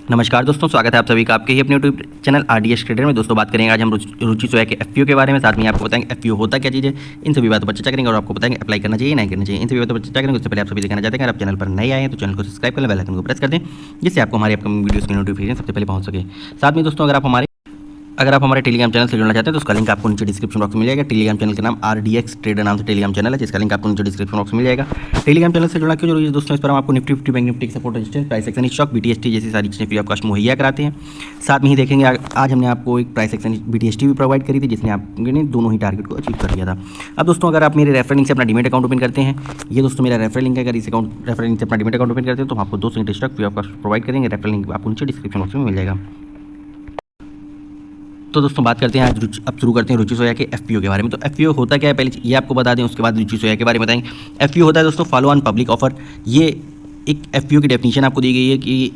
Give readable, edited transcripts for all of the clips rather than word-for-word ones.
नमस्कार दोस्तों, स्वागत है आप सभी का आपके ही अपने यूट्यूब चैनल आरडीएस ट्रेडर में। दोस्तों बात करेंगे आज हम रुचि सोया के एफपीओ के बारे में। साथ में आपको बताएंगे एफपीओ होता क्या चीज़ है, इन सभी बातों पर चर्चा करेंगे और आपको बताएंगे अप्लाई करना चाहिए नहीं करना चाहिए, इन सभी बातों पर चर्चा करेंगे। उससे पहले आप सभी कहना चाहते हैं अगर आप चैनल पर नए आए हैं तो चैनल को सब्सक्राइब कर लें, बेल आइकन को प्रेस कर दें जिससे आपको हमारे अपकमिंग वीडियोस की नोटिफिकेशन सबसे पहले पहुंच सके। साथ में दोस्तों अगर आप हमारे टेलीग्राम चैनल से जुड़ना चाहते हैं तो उसका लिंक आपको नीचे डिस्क्रिप्शन बॉक्स में मिल जाएगा। टेलीग्राम चैनल का नाम आरडीएक्स ट्रेडर नाम से टेलीग्राम चैनल है, जिसका लिंक आपको नीचे डिस्क्रिप्शन बॉक्स में मिल जाएगा। टेलीग्राम चैनल से जुड़ना क्यों जरूरी है दोस्तों, इस पर हम आपको Nifty 50 bank Nifty support resistance price action stock BTST जैसी सारी चीज़ें फ्री ऑफ कॉस्ट मुहैया कराते हैं। साथ में ही देखेंगे आज हमने आपको एक प्राइस एक्शन बीटीएसटी भी प्रोवाइड करी थी जिसने आपने दोनों ही टारगेट को अचीव कर लिया था। अब दोस्तों अगर आप मेरे रेफरल लिंक से अपना डीमैट अकाउंट ओपन करते हैं, ये दोस्तों मेरा रेफरल लिंक है, अगर इस रेफरल लिंक से अपना डीमैट अकाउंट ओपन करते हैं तो हम आपको 2 second stock free of cost provide करेंगे। रेफरल लिंक आपको नीचे डिस्क्रिप्शन बॉक्स में मिल जाएगा। तो दोस्तों बात करते हैं आज अब शुरू करते हैं रुचि सोया के एफपीओ के बारे में। तो एफपीओ होता क्या है पहले ये आपको बता दें, उसके बाद रुचि सोया के बारे में बताएंगे। एफपीओ होता है दोस्तों फॉलो ऑन पब्लिक ऑफर। ये एक एफपीओ की डेफिनेशन आपको दी गई है कि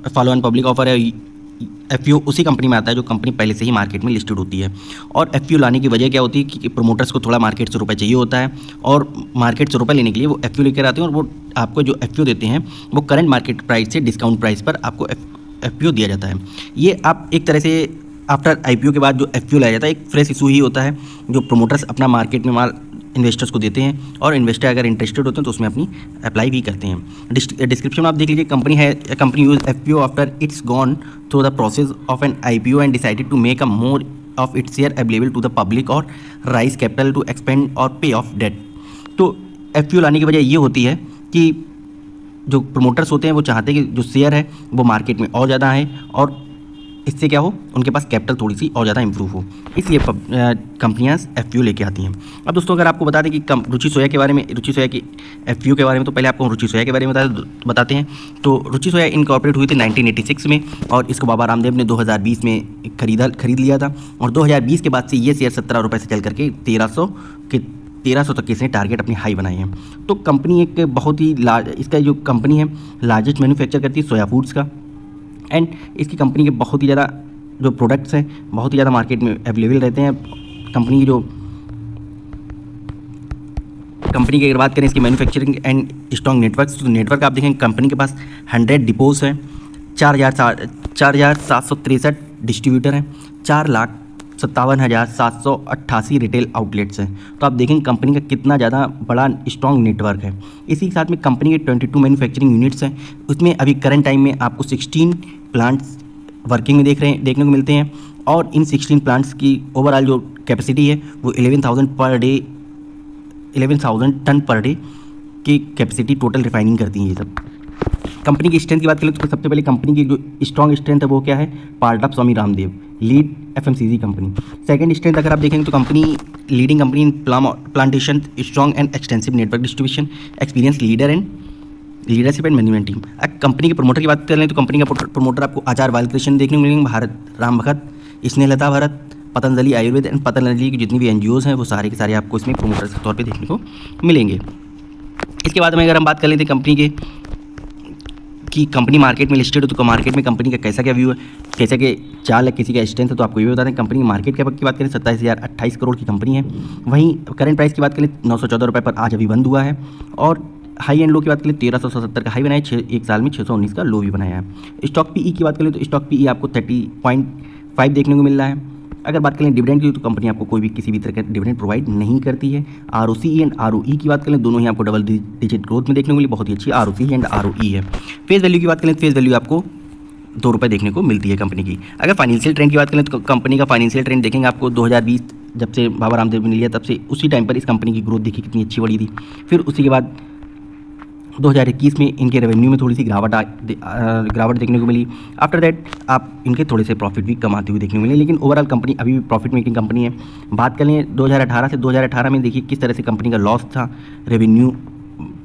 फॉलो ऑन पब्लिक ऑफर है। एफपीओ उसी कंपनी में आता है जो कंपनी पहले से ही मार्केट में लिस्टेड होती है। और एफपीओ लाने की वजह क्या होती है कि प्रमोटर्स को थोड़ा मार्केट से रुपये चाहिए होता है और मार्केट से रुपये लेने के लिए वो एफपीओ लेकर आते हैं और वो आपको जो एफपीओ देते हैं वो करंट मार्केट प्राइस से डिस्काउंट प्राइस पर आपको एफपीओ दिया जाता है। ये आप एक तरह से आफ्टर आईपीओ के बाद जो एफपीओ लाया जाता है एक फ्रेश इशू ही होता है जो प्रमोटर्स अपना मार्केट में माल इन्वेस्टर्स को देते हैं और इन्वेस्टर अगर इंटरेस्टेड होते हैं तो उसमें अपनी अप्लाई भी करते हैं। डिस्क्रिप्शन में आप देख लीजिए, company use FPO after it's gone through the process of an IPO and decided to make a more of its share available to the public और राइज कैपिटल टू एक्सपेंड और pay of date. तो FPO लाने की वजह ये होती है कि जो प्रमोटर्स होते हैं वो चाहते हैं कि जो शेयर है वो मार्केट में और ज़्यादा है और इससे क्या हो उनके पास कैपिटल थोड़ी सी और ज़्यादा इंप्रूव हो, इसलिए कंपनियां एफपीओ लेके आती हैं। अब दोस्तों अगर आपको बता दें कि रुचि सोया के बारे में, रुचि सोया की एफपीओ के बारे में, तो पहले आपको रुचि सोया के बारे में बताते हैं। तो रुचि सोया इनकॉर्पोरेट हुई थी 1986 में और इसको बाबा रामदेव ने 2020 में खरीद लिया था और 2020 के बाद से ये शेयर 17 रुपये से चल करके 1300 तक के इसने टारगेट अपनी हाई बनाए हैं। तो कंपनी एक बहुत ही इसका जो कंपनी है लार्जेस्ट मैन्युफैक्चर करती है सोया फूड्स का एंड इसकी कंपनी के बहुत ही ज़्यादा जो प्रोडक्ट्स हैं बहुत ही ज़्यादा मार्केट में अवेलेबल रहते हैं। कंपनी की अगर बात करें इसकी मैन्युफैक्चरिंग एंड स्ट्रॉन्ग नेटवर्क, तो नेटवर्क आप देखें कंपनी के पास 100 डिपोज हैं, 4,763 डिस्ट्रीब्यूटर हैं, 4,57,788 रिटेल आउटलेट्स हैं। तो आप देखें कंपनी का कितना ज़्यादा बड़ा स्ट्रॉन्ग नेटवर्क है। इसी के साथ में कंपनी के 22 मैन्युफैक्चरिंग यूनिट्स हैं, उसमें अभी करंट टाइम में आपको 16 प्लांट्स वर्किंग में देखने को मिलते हैं और इन 16 प्लांट्स की ओवरऑल जो कैपेसिटी है वो 11,000 टन पर डे की कैपेसिटी टोटल रिफाइनिंग करती हैं ये सब। कंपनी की स्ट्रेंथ की बात करें तो सबसे पहले कंपनी की जो स्ट्रॉन्ग स्ट्रेंथ है वो क्या है, part of Swami Ramdev lead FMCG company. Second strength अगर आप देखेंगे तो company leading company in plantation, strong and extensive network distribution, experience leadership and management team. Company के प्रमोटर की बात करें तो कंपनी का प्रमोटर आपको आचार्य बालकृष्ण देखने को मिलेंगे, भारत राम भगत, स्नेहलता भरत, पतंजलि आयुर्वेद एंड पतंजलि की जितनी भी एनजीओज हैं वो सारे के सारे आपको इसमें प्रमोटर्स के तौर पे देखने को मिलेंगे। इसके बाद में अगर हम बात कर लेते हैं कंपनी की कंपनी मार्केट में लिस्टेड हो तो मार्केट में कंपनी का कैसा क्या व्यू है, कैसा के चाल है, किसी का स्ट्रेंथ है, तो आपको ये भी बता दें। कंपनी मार्केट कैप की बात करें 27,028 करोड़ की कंपनी है। वहीं करंट प्राइस की बात करें 914 रुपये पर आज अभी बंद हुआ है और हाई एंड लो की बात करें 1377 का हाई बनाया है, एक साल में 619 का लो भी बनाया है। स्टॉक पीई की बात करें तो स्टॉक पीई आपको 30.5 देखने को मिल रहा है। अगर बात करें डिविडेंड की तो कंपनी आपको कोई भी किसी भी तरह का डिविडेंड प्रोवाइड नहीं करती है। आरओसी एंड आरओई की बात करें दोनों ही आपको डबल डिजिट ग्रोथ में देखने को मिली, बहुत ही अच्छी आरओसी एंड आरओई है। फेस वैल्यू की बात करें फेस वैल्यू आपको 2 रुपये देखने को मिलती है कंपनी की। अगर फाइनेंशियल ट्रेंड की बात करें तो कंपनी का फाइनेंशियल ट्रेंड देखेंगे आपको 2020 जब से बाबा रामदेव ने लिया तब से उसी टाइम पर इस कंपनी की ग्रोथ देखिए कितनी अच्छी बढ़ी थी। फिर उसी के बाद 2021 में इनके रेवेन्यू में थोड़ी सी गिरावट देखने को मिली। आफ्टर दैट आप इनके थोड़े से प्रॉफिट भी कमाते हुए देखने को मिले, लेकिन ओवरऑल कंपनी अभी भी प्रॉफिट मेकिंग कंपनी है। बात करें 2018 से 2018 में देखिए किस तरह से कंपनी का लॉस था, रेवेन्यू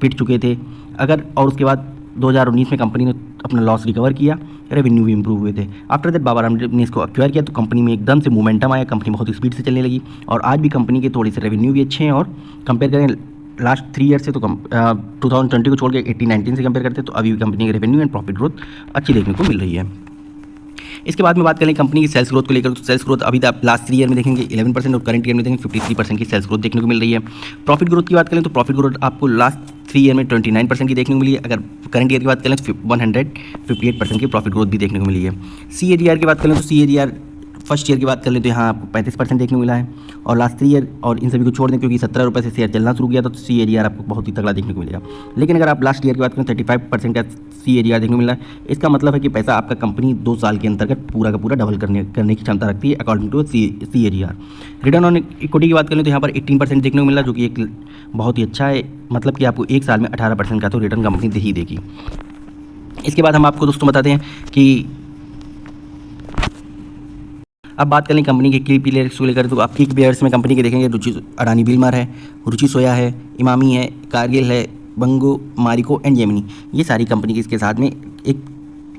पिट चुके थे अगर, और उसके बाद 2019 में कंपनी ने अपना लॉस रिकवर किया, रेवेन्यू भी इंप्रूव हुए थे। आफ्टर दैट बाबा रामदेव ने इसको एक्वायर किया तो कंपनी में एकदम से मोमेंटम आया, कंपनी बहुत स्पीड से चलने लगी और आज भी कंपनी के थोड़े से रेवेन्यू भी अच्छे हैं। और कंपेयर करें लास्ट 3 ईयर से तो 2020 को छोड़ के 18-19 से कंपेयर करते हैं तो अभी भी कंपनी के रेवेन्यू एंड प्रॉफिट ग्रोथ अच्छी देखने को मिल रही है। इसके बाद में बात करें कंपनी की सेल्स ग्रोथ को लेकर तो सेल्स ग्रोथ अभी आप लास्ट 3 ईयर में देखेंगे 11% और करंट ईयर में देखेंगे 53% की सेल्स ग्रोथ देखने को मिल रही है। प्रॉफिट ग्रोथ की बात करें तो प्रॉफिट ग्रोथ आपको लास्ट 3 ईयर में 29% की देखने को मिली है। अगर करंट ईयर की बात करें तो 158% की प्रॉफिट ग्रोथ भी देखने को मिली है। CAGR की बात करें तो CAGR फर्स्ट ईयर की बात कर लें तो यहाँ आपको 35% देखने को मिला है, और लास्ट 3 ईयर और इन सभी को छोड़ दें क्योंकि 17 रुपये से शेयर चलना शुरू किया था, तो CAGR आपको बहुत ही तगड़ा देखने को मिलेगा। लेकिन अगर आप लास्ट ईयर की बात करें 35% का CAGR देखने को मिला है। इसका मतलब है कि पैसा आपका कंपनी 2 साल के अंतर्गत पूरा का पूरा डबल करने की क्षमता रखती है according to CAGR। Return on equity की बात करें तो यहाँ पर 18% देखने को मिला, जो कि एक बहुत ही अच्छा है, मतलब कि आपको 1 साल में 18% का तो रिटर्न कंपनी दे ही देगी। इसके बाद हम आपको दोस्तों बताते हैं कि अब बात करें कंपनी के की प्लेयर्स को लेकर, तो आप की प्लेयर्स में कंपनी के देखेंगे रुचि अडानी बिल्डमर है, रुचि सोया है, इमामी है, कारगिल है, बंगो, मारिको एंड जेमिनी, ये सारी कंपनी के इसके साथ में एक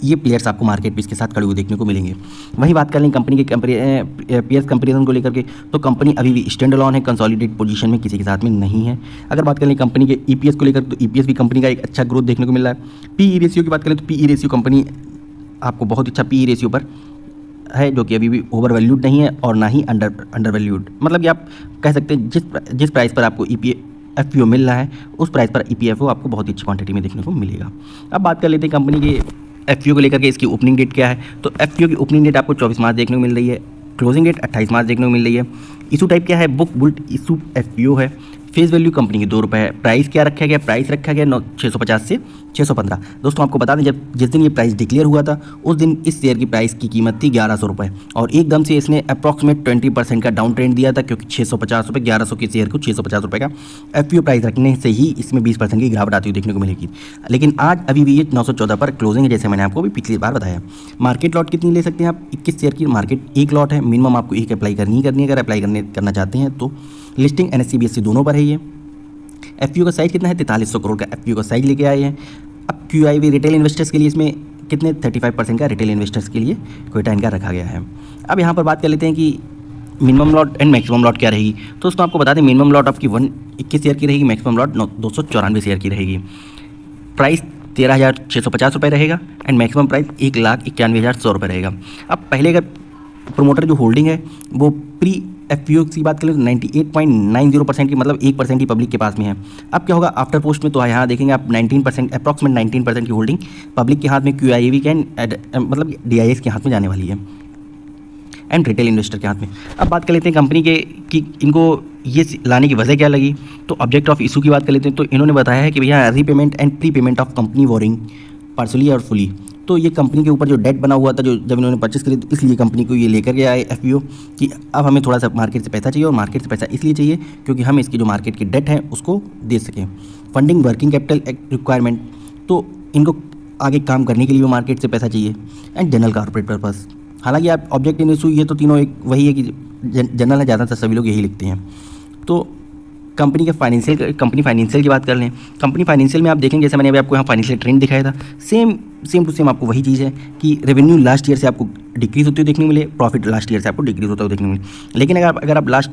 ये प्लेयर्स आपको मार्केट पे इसके साथ खड़े हुए देखने को मिलेंगे। वहीं बात कर लें कंपनी के पीएस कंपेरिजन को लेकर के, तो कंपनी अभी भी स्टैंड अलोन है, कंसोलिडेट पोजीशन में किसी के साथ में नहीं है। अगर बात करें कंपनी के EPS को लेकर, तो EPS भी कंपनी का एक अच्छा ग्रोथ देखने को मिल रहा है। PE रेशियो की बात करें तो PE रेशियो कंपनी आपको बहुत अच्छा PE रेशियो पर है, जो कि अभी भी ओवर वैल्यूड नहीं है और ना ही अंडर वैल्यूड, मतलब कि आप कह सकते हैं जिस प्राइस पर आपको FPO मिल रहा है उस प्राइस पर EPFO आपको बहुत ही अच्छी क्वांटिटी में देखने को मिलेगा। अब बात कर लेते हैं कंपनी के FPO को लेकर के, इसकी ओपनिंग डेट क्या है, तो FPO की ओपनिंग डेट आपको 24 मार्च देखने को मिल रही है, क्लोजिंग डेट 28 मार्च देखने को मिल रही है। इशू टाइप क्या है, बुक बुल्ट इशू FPO है। फेस वैल्यू कंपनी की 2 रुपये है। प्राइस क्या रखा गया, प्राइस रखा गया 650 से 615। दोस्तों आपको बता दें जिस दिन ये प्राइस डिक्लेयर हुआ था उस दिन इस शेयर की प्राइस की कीमत थी 1100 रुपये, और एकदम से इसने अप्रॉक्सीमेट 20% का डाउन ट्रेंड दिया था, क्योंकि 650 रुपये 1100 के शेयर को 650 रुपये का FPO प्राइस रखने से ही इसमें 20% की गिरावट आती हुई देखने को मिलेगी। लेकिन आज अभी भी ये 914 पर क्लोजिंग है, जैसे मैंने आपको भी पिछली बार बताया। मार्केट लॉट कितनी ले सकते हैं आप, 21 शेयर की मार्केट 1 लॉट है, मिनिमम आपको 1 अप्लाई करनी है। अगर अप्लाई करना चाहते हैं तो लिस्टिंग NSE BSE दोनों पर है। ये FPO का साइज कितना है, 4300 करोड़ का FPO का साइज लेके आए हैं। अब QIB रिटेल इन्वेस्टर्स के लिए इसमें कितने 35% का रिटेल इन्वेस्टर्स के लिए क्वेटा इनका रखा गया है। अब यहाँ पर बात कर लेते हैं कि minimum lot and maximum lot क्या रहेगी। तो दोस्तों आपको बता दें मिनिमम लॉट आपकी 121 शेयर की रहेगी, मैक्सिमम लॉट 294 शेयर की रहेगी। प्राइस 13,650 रुपये रहेगा एंड मैक्सिमम प्राइस 1,91,100 रुपये रहेगा। अब पहले अगर प्रोमोटर जो होल्डिंग है वो प्री FPO की बात करें तो 98.90% की, मतलब 1% ही पब्लिक के पास में है। अब क्या होगा आफ्टर पोस्ट में, तो यहाँ देखेंगे आप 19% अप्रॉक्सीमेट 19% की होल्डिंग पब्लिक के हाथ में, QIB के मतलब DIS के हाथ में जाने वाली है एंड रिटेल इन्वेस्टर के हाथ में। अब बात कर लेते हैं कंपनी के कि इनको ये लाने की वजह क्या लगी। तो ऑब्जेक्ट ऑफ इशू की बात कर लेते हैं, तो इन्होंने बताया है कि भैया repayment and prepayment of company borrowing partly और फुली। तो ये कंपनी के ऊपर जो डेट बना हुआ था जो जब इन्होंने परचेस करी, तो इसलिए कंपनी को ये लेकर के आए FPO कि अब हमें थोड़ा सा मार्केट से पैसा चाहिए, और मार्केट से पैसा इसलिए चाहिए क्योंकि हम इसकी जो मार्केट की डेट है उसको दे सकें। फंडिंग वर्किंग कैपिटल रिक्वायरमेंट, तो इनको आगे काम करने के लिए मार्केट से पैसा चाहिए, एंड जनरल कॉर्पोरेट पर्पस। हालांकि आप ऑब्जेक्ट इन इशू ये तो तीनों एक वही है कि जनरल है, ज़्यादातर सभी लोग यही लिखते हैं। तो कंपनी फाइनेंशियल की बात कर लें, कंपनी फाइनेंशियल में आप देखेंगे, जैसे मैंने अभी आपको यहाँ फाइनेंशियल ट्रेंड दिखाया था, सेम टू सेम आपको वही चीज़ है कि रेवेन्यू लास्ट ईयर से आपको डिक्रीज होती हुई देखने को मिले, प्रॉफिट लास्ट ईयर से आपको डिक्रीज होता हुआ देखने को मिले। लेकिन अगर आप लास्ट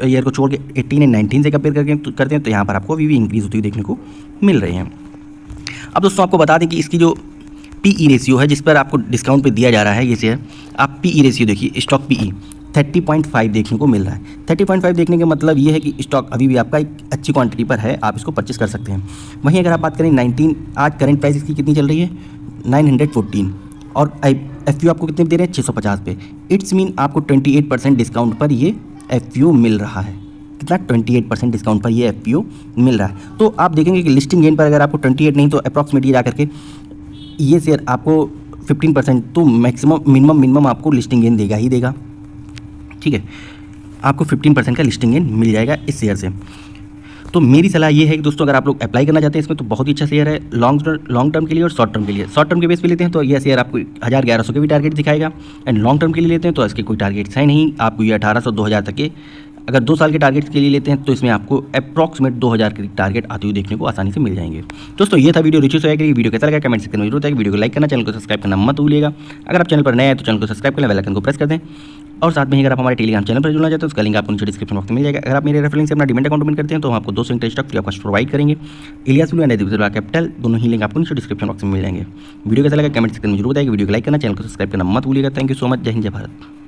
ईयर को छोड़ के 18 एंड 19 से कंपेयर करते हैं तो यहाँ पर आपको अभी भी इंक्रीज होती हुई देखने को मिल रहे हैं। अब दोस्तों आपको बता दें कि इसकी जो PE रेशियो है जिस पर आपको डिस्काउंट पे दिया जा रहा है ये शेयर, आप PE रेशियो देखिए, स्टॉक PE 30.5 देखने को मिल रहा है। 30.5 देखने का मतलब ये है कि स्टॉक अभी भी आपका एक अच्छी क्वांटिटी पर है, आप इसको परचेस कर सकते हैं। वहीं अगर आप बात करें 19, आज करंट प्राइस इसकी कितनी चल रही है 914, और FPO आपको कितने दे रहे हैं 650 पे। इट्स मीन आपको 28% डिस्काउंट पर ये FPO मिल रहा है। कितना 28% डिस्काउंट पर ये FPO मिल रहा है। तो आप देखेंगे कि लिस्टिंग गेन पर अगर आपको 28 नहीं तो अप्रॉक्सीमेट ये जा करके ये शेयर आपको 15% तो मिनिमम आपको लिस्टिंग गेन देगा ही देगा। ठीक है, आपको 15% का लिस्टिंग गेन मिल जाएगा इस शेयर से। तो मेरी सलाह ये है कि दोस्तों अगर आप लोग अप्लाई करना चाहते हैं इसमें तो बहुत ही अच्छा शेयर है लॉन्ग टर्म के लिए और शॉर्ट टर्म के लिए। शॉर्ट टर्म के बेस पे लेते हैं तो यह शेयर आपको 1000-1100 के भी टारगेट दिखाएगा, एंड लॉन्ग टर्म के लिए लेते हैं तो इसके कोई टारगेट्स है नहीं, आपको ये 1800-2000 तक के। अगर 2 साल के टारगेट के लिए लेते हैं तो इसमें आपको अप्रॉक्सीमेट 2000 के टारगेट आते हुए देखने को आसानी से मिल जाएंगे। दोस्तों ये था वीडियो रुचि सोया की। वीडियो कैसा लगा कमेंट सेक्शन में जरूर बताइए। वीडियो को लाइक करना, चैनल को सब्सक्राइब करना मत भूलिएगा। अगर आप चैनल पर नए हैं तो चैनल को सब्सक्राइब कर लें, बेल आइकन को प्रेस कर दें, और साथ में ही अगर आप हमारे टेलीग्राम चैनल पर जुड़ना चाहते हैं तो उसका लिंक आपको नीचे डिस्क्रिप्शन बॉक्स में मिल जाएगा। अगर आप मेरे रेफरेंस से अपना डिमेट अकाउंट ओपन करते हैं तो हम आपको 200 interest free of cost provide करेंगे। इलियास ब्लू एंड कैपिटल दोनों ही लिंक आपको नीचे डिस्क्रिप्शन बॉक्स में मिल जाएंगे। वीडियो कैसा लगा कमेंट सेक्शन में जरूर बताइए। वीडियो को लाइक करना, चैनल को सब्सक्राइब करना मत भूलिएगा। Thank you so much. जय हिंद, जय भारत।